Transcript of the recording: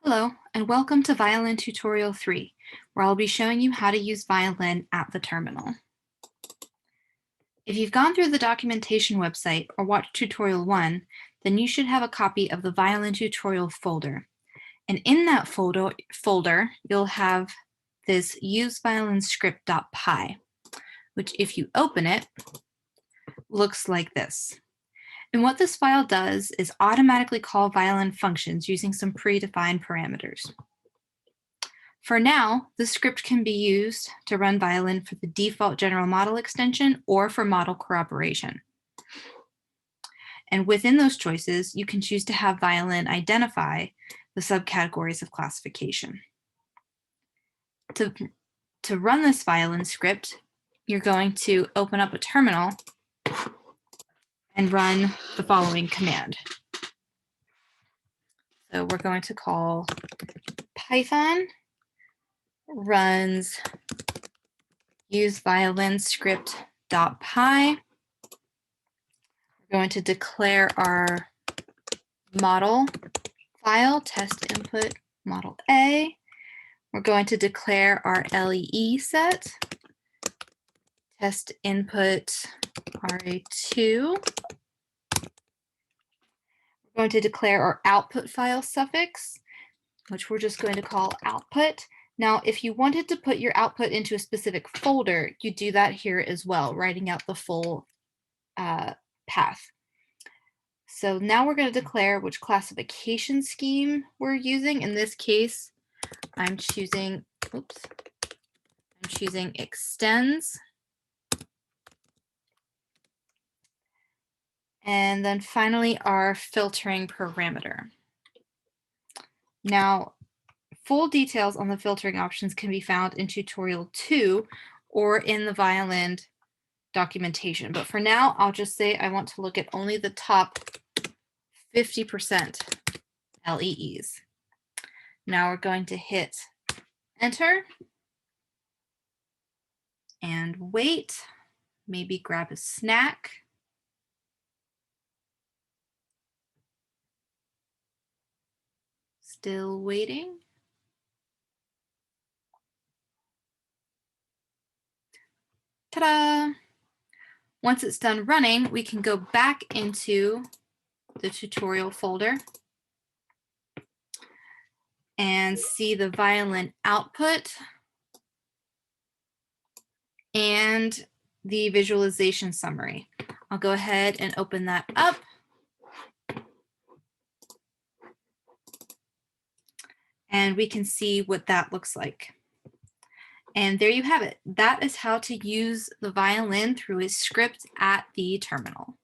Hello, and welcome to Violin Tutorial 3, where I'll be showing you how to use violin at the terminal. If you've gone through the documentation website or watched Tutorial 1, then you should have a copy of the Violin Tutorial folder. And in that folder, you'll have this useviolinScript.py, which if you open it, looks like this. And what this file does is automatically call violin functions using some predefined parameters. For now, the script can be used to run violin for the default general model extension or for model corroboration. And within those choices, you can choose to have violin identify the subcategories of classification. To run this violin script, you're going to open up a terminal and run the following command. So we're going to call Python runs useviolinScript.py. We're going to declare our model file, test input model A. We're going to declare our LEE set, test input RA2. We're going to declare our output file suffix, which we're just going to call output. Now, if you wanted to put your output into a specific folder, you do that here as well, writing out the full path. So now we're going to declare which classification scheme we're using. In this case, I'm choosing extends. And then finally, our filtering parameter. Now, full details on the filtering options can be found in Tutorial 2 or in the violin documentation. But for now, I'll just say I want to look at only the top 50% LEEs. Now we're going to hit enter and wait, maybe grab a snack. Still waiting. Ta-da! Once it's done running, we can go back into the tutorial folder and see the violin output and the visualization summary. I'll go ahead and open that up. And we can see what that looks like. And there you have it. That is how to use the violin through a script at the terminal.